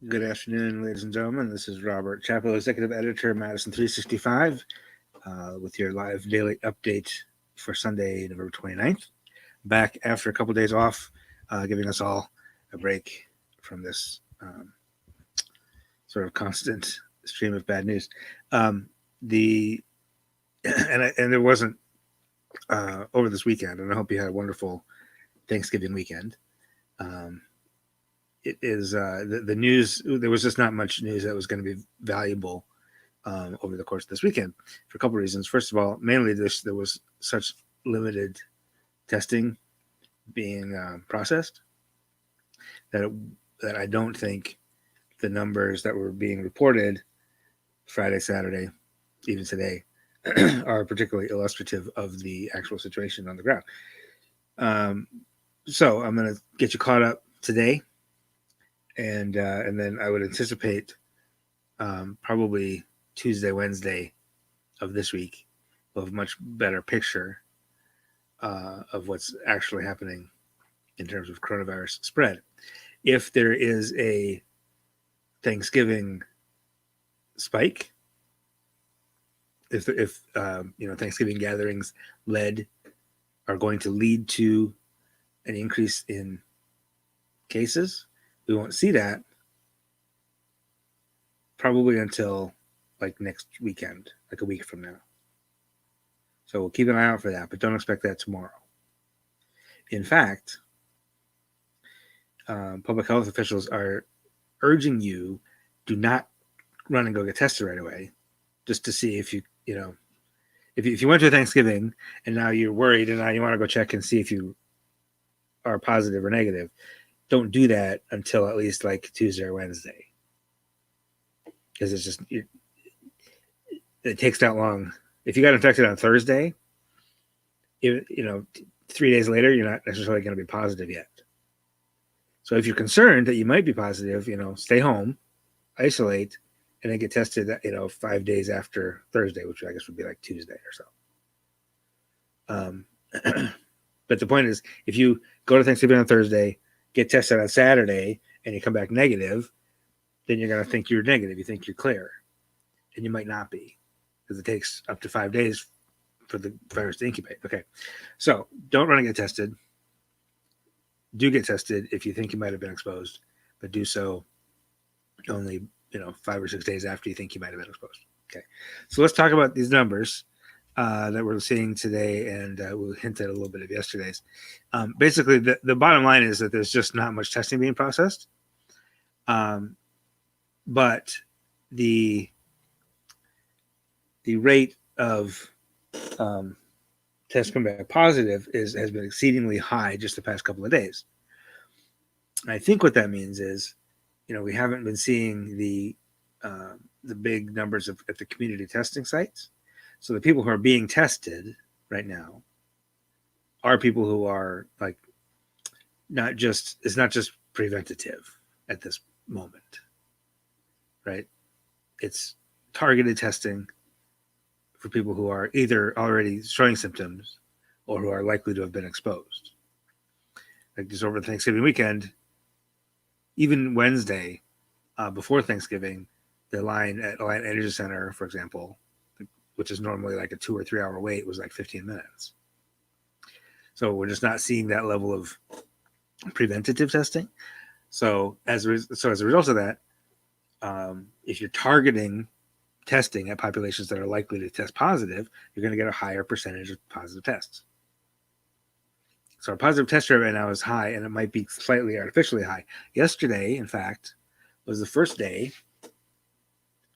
Good afternoon, ladies and gentlemen. This is Robert Chappell, Executive Editor of Madison365, with your live daily update for Sunday, November 29th. Back after a couple of days off, giving us all a break from this sort of constant stream of bad news. The and there wasn't over this weekend, and I hope you had a wonderful Thanksgiving weekend. It is the news. There was just not much news that was going to be valuable over the course of this weekend for a couple of reasons. First of all, mainly there was such limited testing being processed that I don't think the numbers that were being reported Friday, Saturday, even today, are particularly illustrative of the actual situation on the ground. So I'm going to get you caught up today. And then I would anticipate probably Tuesday, Wednesday of this week, we'll have a much better picture of what's actually happening in terms of coronavirus spread. If there is a Thanksgiving spike, if Thanksgiving gatherings are going to lead to an increase in cases, we won't see that probably until like next weekend, like a week from now. So we'll keep an eye out for that, but don't expect that tomorrow. In fact, public health officials are urging you, do not run and go get tested right away, just to see if if you went to a Thanksgiving and now you're worried and now you want to go check and see if you are positive or negative. Don't do that until at least like Tuesday or Wednesday, because it's just it takes that long. If you got infected on Thursday, 3 days later, you're not necessarily going to be positive yet. So if you're concerned that you might be positive, stay home, isolate, and then get tested, 5 days after Thursday, which I guess would be like Tuesday or so. But the point is, if you go to Thanksgiving on Thursday, get tested on Saturday, and you come back negative, then you're going to think you're negative. You think you're clear, and you might not be, because it takes up to 5 days for the virus to incubate. Okay, so don't run and get tested. Do get tested if you think you might have been exposed, but do so only 5 or 6 days after you think you might have been exposed. Okay, so let's talk about these numbers that we're seeing today, and we'll hint at a little bit of yesterday's. Basically, the bottom line is that there's just not much testing being processed, but the rate of tests coming back positive has been exceedingly high just the past couple of days. And I think what that means is, we haven't been seeing the big numbers at the community testing sites. So the people who are being tested right now are people who are like it's not just preventative at this moment, right? It's targeted testing for people who are either already showing symptoms or who are likely to have been exposed. Like just over the Thanksgiving weekend, even Wednesday, before Thanksgiving, the line at Alliant Energy Center, for example, which is normally like a 2 or 3 hour wait, was like 15 minutes. So we're just not seeing that level of preventative testing. So as a result of that, if you're targeting testing at populations that are likely to test positive, you're going to get a higher percentage of positive tests. So our positive test rate right now is high, and it might be slightly artificially high. Yesterday, in fact, was the first day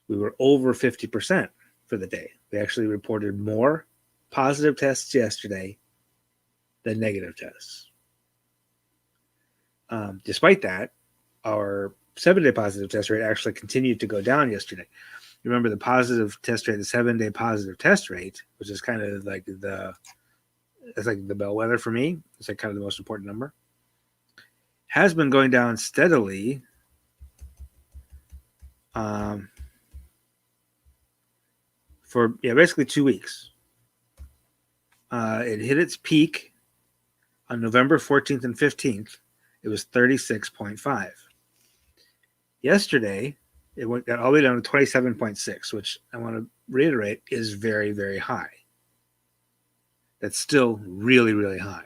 we were over 50% for the day. We actually reported more positive tests yesterday than negative tests. Despite that, our 7-day positive test rate actually continued to go down yesterday. Remember, the positive test rate, the 7-day positive test rate, which is kind of like it's like the bellwether for me. It's like kind of the most important number. Has been going down steadily for basically 2 weeks. It hit its peak on November 14th and 15th. It was 36.5. Yesterday, it got all the way down to 27.6, which I want to reiterate is very, very high. That's still really, really high.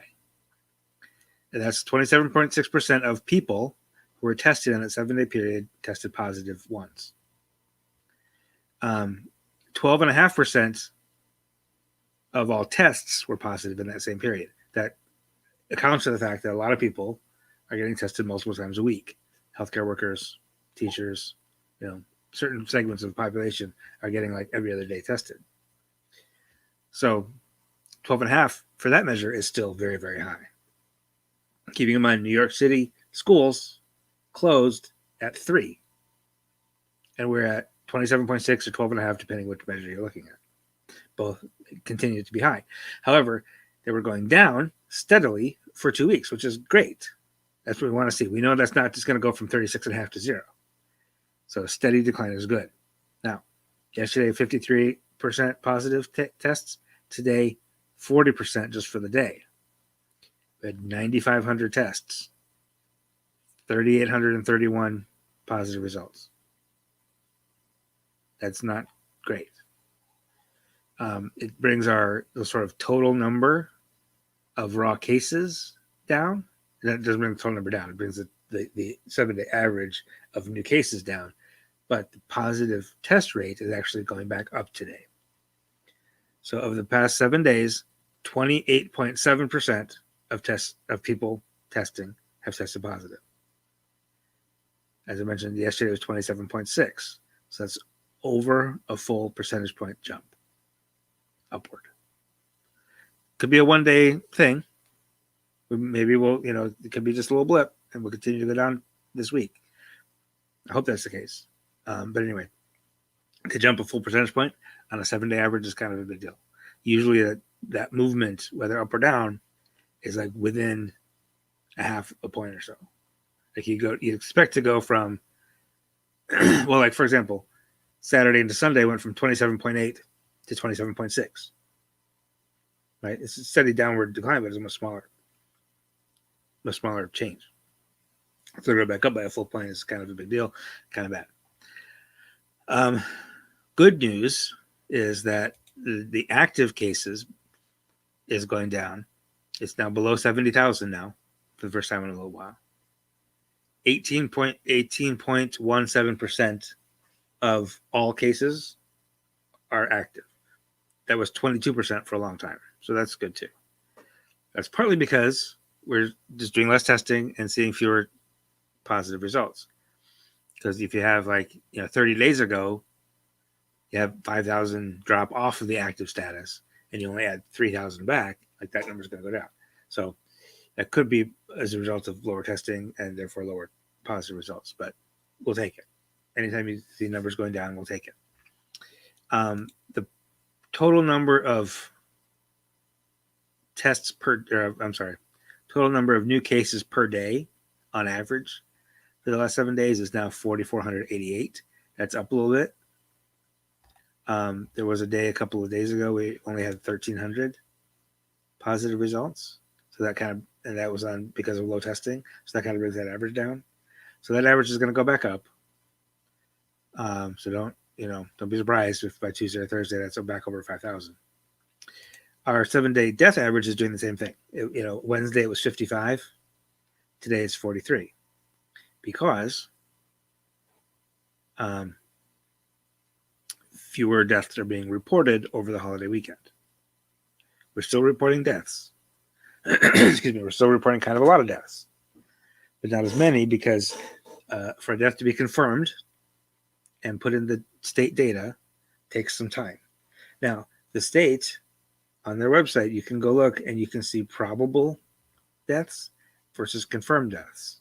And that's 27.6% of people who were tested in a 7-day period tested positive once. 12.5% of all tests were positive in that same period. That accounts for the fact that a lot of people are getting tested multiple times a week. Healthcare workers, teachers, certain segments of the population are getting like every other day tested. So 12.5 for that measure is still very, very high. Keeping in mind, New York City schools closed at 3. And we're at 27.6 or 12.5, depending which measure you're looking at. Both continue to be high. However, they were going down steadily for 2 weeks, which is great. That's what we want to see. We know that's not just going to go from 36.5 to 0. So a steady decline is good. Now, yesterday, 53% positive tests. Today, 40% just for the day. We had 9,500 tests, 3,831 positive results. That's not great. It brings the sort of total number of raw cases down. That doesn't bring the total number down. It brings the 7-day average of new cases down. But the positive test rate is actually going back up today. So over the past 7 days, 28.7% of people testing have tested positive. As I mentioned, yesterday was 27.6. So that's over a full percentage point jump upward. Could be a 1-day thing. Maybe it could be just a little blip and we'll continue to go down this week. I hope that's the case. But anyway, to jump a full percentage point on a 7-day average is kind of a big deal. Usually that movement, whether up or down, is like within a half a point or so. Like you expect to go from, well, like for example, Saturday into Sunday went from 27.8 to 27.6. Right? It's a steady downward decline, but it's a much smaller change. So to go back up by a full point is kind of a big deal, kind of bad. Good news is that the active cases is going down. It's now below 70,000 now for the first time in a little while. 18.17% of all cases are active. That was 22% for a long time. So that's good too. That's partly because we're just doing less testing and seeing fewer positive results. Because if you have 30 days ago, you have 5,000 drop off of the active status and you only add 3,000 back, that number is going to go down. So that could be as a result of lower testing and therefore lower positive results, but we'll take it. Anytime you see numbers going down, we'll take it. The total number of total number of new cases per day on average for the last 7 days is now 4,488. That's up a little bit. There was a day a couple of days ago we only had 1,300 positive results. So that was on because of low testing. So that kind of brings that average down. So that average is going to go back up. So don't be surprised if by Tuesday or Thursday that's back over 5,000. Our 7-day death average is doing the same thing. Wednesday it was 55. Today it's 43. Because fewer deaths are being reported over the holiday weekend. We're still reporting deaths. Excuse me, we're still reporting kind of a lot of deaths, but not as many because for a death to be confirmed and put in the state data takes some time. Now, the state, on their website, you can go look and you can see probable deaths versus confirmed deaths.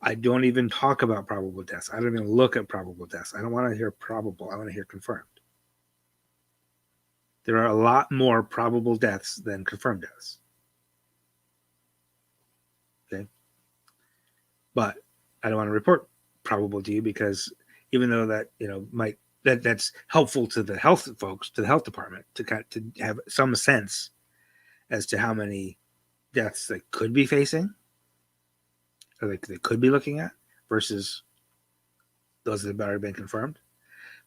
I don't even talk about probable deaths. I don't even look at probable deaths. I don't want to hear probable. I want to hear confirmed. There are a lot more probable deaths than confirmed deaths. Okay. But I don't want to report probable to you because even though that, that's helpful to the health folks, to the health department to have some sense as to how many deaths they could be facing or they could be looking at versus those that have already been confirmed.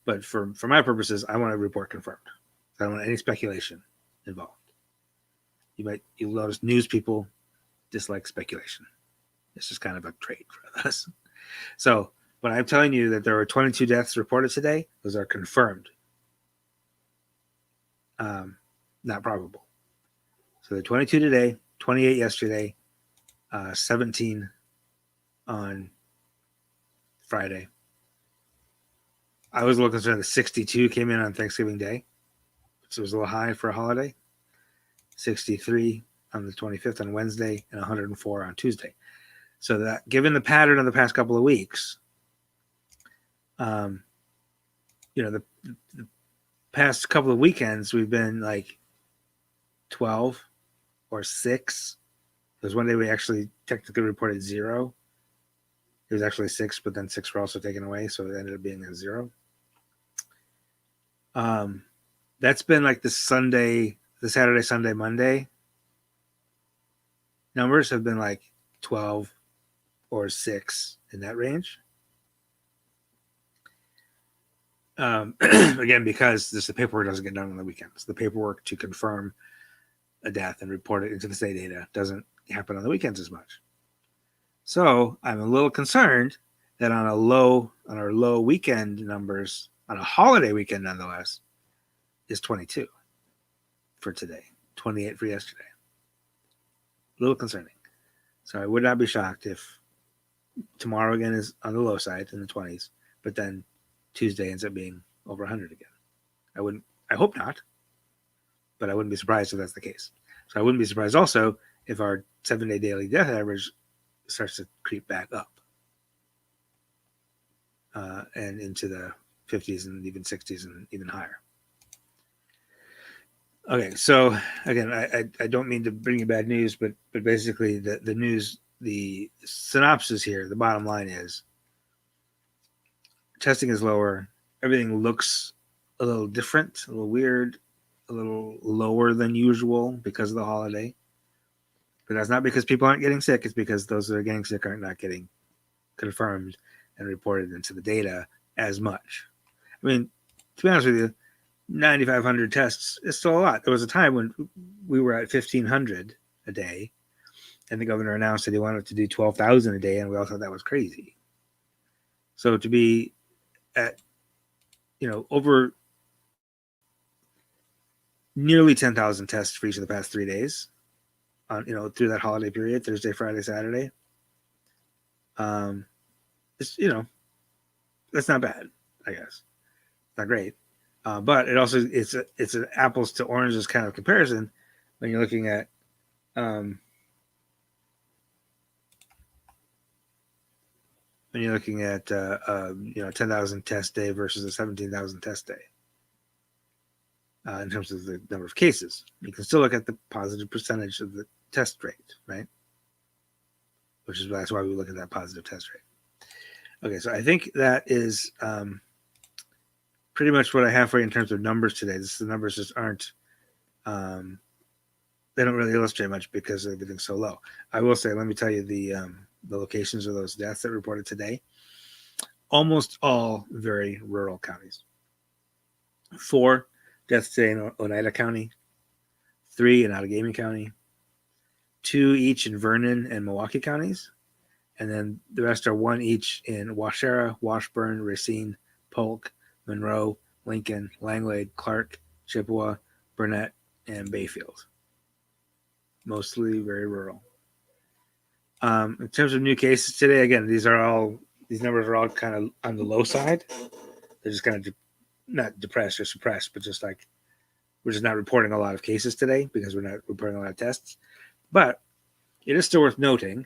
But for my purposes, I want to report confirmed. I don't want any speculation involved. You'll notice news people dislike speculation. It's just kind of a trait for us. So when I'm telling you that there were 22 deaths reported today, those are confirmed, not probable. So the 22 today, 28 yesterday, 17 on Friday. I was a little concerned that 62 came in on Thanksgiving Day, so it was a little high for a holiday. 63 on the 25th on Wednesday, and 104 on Tuesday. So that, given the pattern of the past couple of weeks, the past couple of weekends we've been like 12 or 6. There's one day we actually technically reported 0. It was actually 6, but then 6 were also taken away, so it ended up being a 0. That's been like the Saturday, Sunday, Monday numbers have been like 12 or 6 in that range. Again, because the paperwork doesn't get done on the weekends. The paperwork to confirm a death and report it into the state data doesn't happen on the weekends as much. So I'm a little concerned that on our low weekend numbers, on a holiday weekend nonetheless, is 22 for today, 28 for yesterday. A little concerning. So I would not be shocked if tomorrow again is on the low side in the 20s, but then Tuesday ends up being over 100 again. I hope not, but I wouldn't be surprised if that's the case. So I wouldn't be surprised also if our 7-day daily death average starts to creep back up and into the 50s and even 60s and even higher. Okay, so again, I don't mean to bring you bad news, but basically the news, the synopsis here, the bottom line is testing is lower. Everything looks a little different, a little weird, a little lower than usual because of the holiday. But that's not because people aren't getting sick. It's because those that are getting sick are not getting confirmed and reported into the data as much. I mean, to be honest with you, 9,500 tests is still a lot. There was a time when we were at 1,500 a day, and the governor announced that he wanted to do 12,000 a day, and we all thought that was crazy. So to be at, over nearly 10,000 tests for each of the past 3 days, through that holiday period, Thursday, Friday, Saturday, it's, that's not bad, I guess. Not great. But it also it's an apples to oranges kind of comparison when you're looking at 10,000 test day versus a 17,000 test day in terms of the number of cases. You can still look at the positive percentage of the test rate, right? That's why we look at that positive test rate. Okay, so I think that is pretty much what I have for you in terms of numbers today. The numbers just aren't, they don't really illustrate much because everything's so low. I will say, let me tell you the locations of those deaths that reported today. Almost all very rural counties. 4 deaths today in Oneida County, 3 in Outagamie County, 2 each in Vernon and Milwaukee counties, and then the rest are 1 each in Waushara, Washburn, Racine, Polk, Monroe, Lincoln, Langlade, Clark, Chippewa, Burnett, and Bayfield. Mostly very rural. In terms of new cases today, again, these numbers are all kind of on the low side. They're just kind of not depressed or suppressed, but just like we're just not reporting a lot of cases today because we're not reporting a lot of tests. But it is still worth noting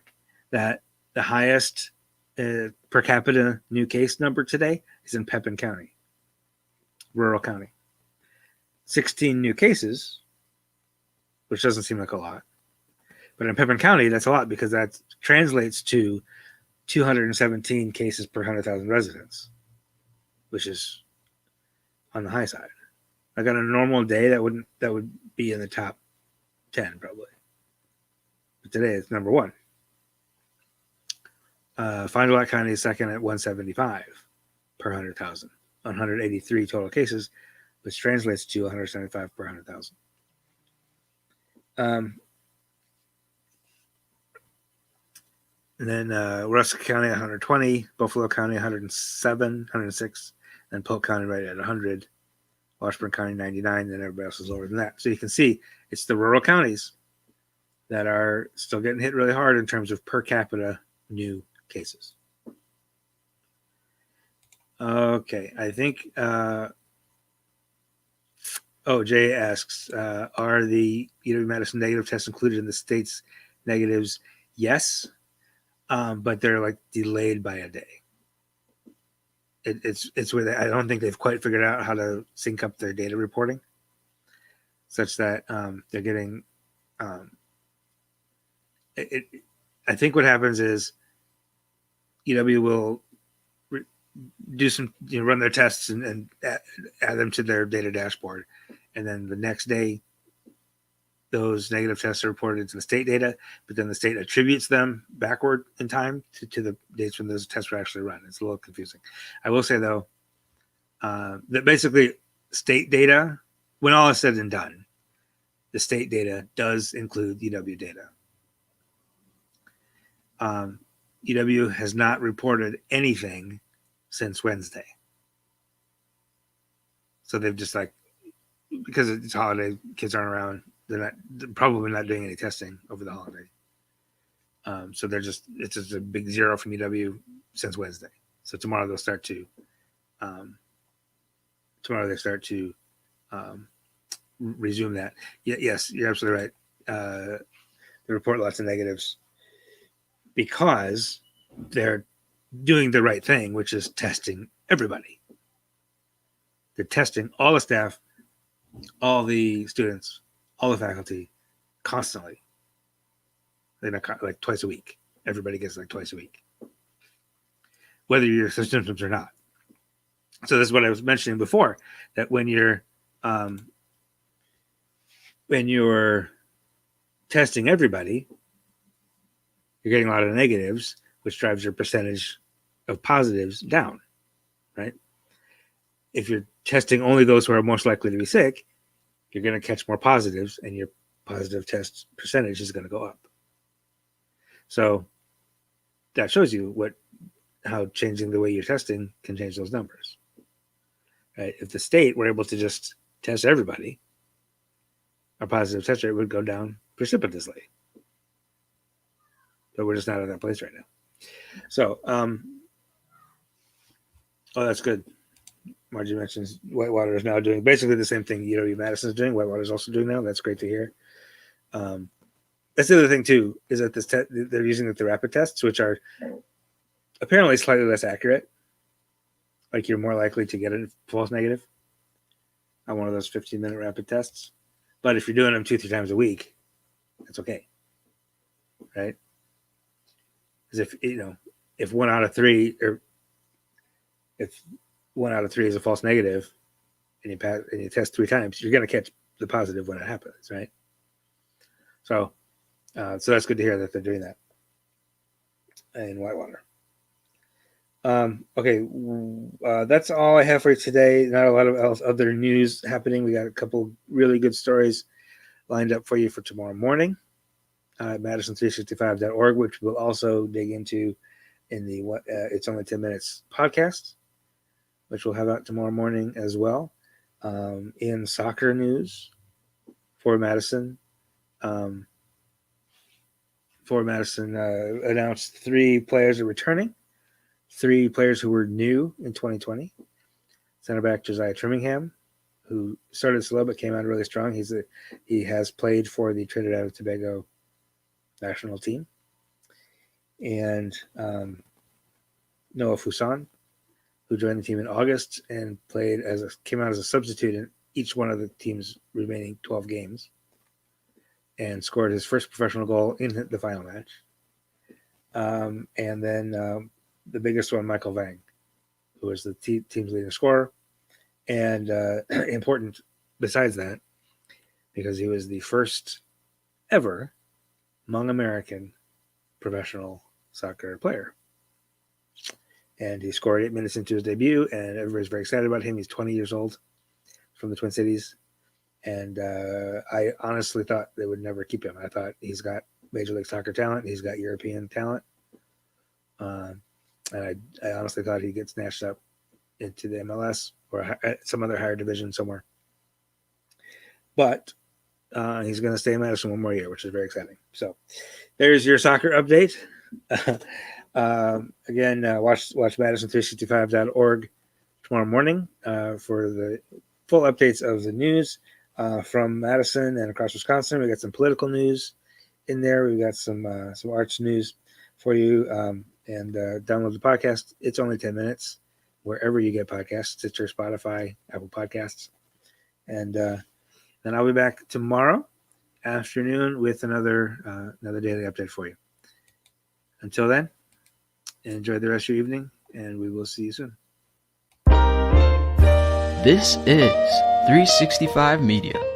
that the highest per capita new case number today is in Pepin County, rural county. 16 new cases, which doesn't seem like a lot. But in Pepin County, that's a lot because that translates to 217 cases per 100,000 residents, which is on the high side. Like on a normal day, that would be in the top 10 probably. But today it's number 1. Fond du Lac County is second at 175. per 100,000 on 183 total cases, which translates to 175 per 100,000. And then Rusk County 120, Buffalo County 107, 106, and Polk County right at 100, Washburn County 99, and everybody else is lower than that. So you can see it's the rural counties that are still getting hit really hard in terms of per capita new cases. Okay, I think Jay asks, are the UW-Madison negative tests included in the state's negatives? Yes, but they're like delayed by a day. It's where I don't think they've quite figured out how to sync up their data reporting, such that they're getting. I think what happens is UW will do some, run their tests and add them to their data dashboard, and then the next day those negative tests are reported into the state data, but then the state attributes them backward in time to the dates when those tests were actually run. It's a little confusing. I will say though that basically state data, when all is said and done, the state data does include UW data. UW has not reported anything since Wednesday. So they've just because it's holiday, kids aren't around. They're probably not doing any testing over the holiday. So it's just a big zero from UW since Wednesday. So tomorrow they start to resume that. Yes, you're absolutely right. They report lots of negatives because they're doing the right thing, which is testing everybody. They're testing all the staff, all the students, all the faculty, constantly. They're not twice a week. Everybody gets twice a week, whether you're symptoms or not. So this is what I was mentioning before, that when you're testing everybody, you're getting a lot of negatives, which drives your percentage of positives down, right? If you're testing only those who are most likely to be sick, you're going to catch more positives, and your positive test percentage is going to go up. So that shows you how changing the way you're testing can change those numbers, right? If the state were able to just test everybody, our positive test rate would go down precipitously. But we're just not at that place right now. So, that's good. Margie mentions Whitewater is now doing basically the same thing UW-Madison is doing. Whitewater is also doing now. That's great to hear. That's the other thing too, is that this they're using the rapid tests, which are apparently slightly less accurate. Like you're more likely to get a false negative on one of those 15-minute rapid tests. But if you're doing them 2-3 times a week, that's okay, right? Because if 1 out of 3, or if 1 out of 3 is a false negative, and you test 3 times, you're going to catch the positive when it happens, right? So that's good to hear that they're doing that in Whitewater. Okay, that's all I have for you today. Not a lot of other news happening. We got a couple really good stories lined up for you for tomorrow morning at Madison365.org, which we'll also dig into in the It's Only 10 Minutes podcast, which we'll have out tomorrow morning as well. In soccer news for Madison, announced 3 players are returning. 3 players who were new in 2020. Center back Josiah Trimmingham, who started slow but came out really strong. He has played for the Trinidad and Tobago national team. And Noah Fuson, who joined the team in August and came out as a substitute in each one of the team's remaining 12 games, and scored his first professional goal in the final match. And then the biggest one, Michael Vang, who was the team's leading scorer. And important besides that, because he was the first ever Hmong American professional soccer player. and he scored 8 minutes into his debut, and everybody's very excited about him. He's 20 years old, from the Twin Cities, and I honestly thought they would never keep him. I thought he's got Major League Soccer talent, he's got European talent, and I honestly thought he'd get snatched up into the MLS or some other higher division somewhere. But he's going to stay in Madison one more year, which is very exciting. So there's your soccer update. Again, watch Madison365.org tomorrow morning for the full updates of the news from Madison and across Wisconsin. We got some political news in there. We've got some arts news for you. And download the podcast. It's only 10 minutes wherever you get podcasts, Stitcher, Spotify, Apple Podcasts. And then I'll be back tomorrow afternoon with another daily update for you. Until then, enjoy the rest of your evening, and we will see you soon. This is 365 Media.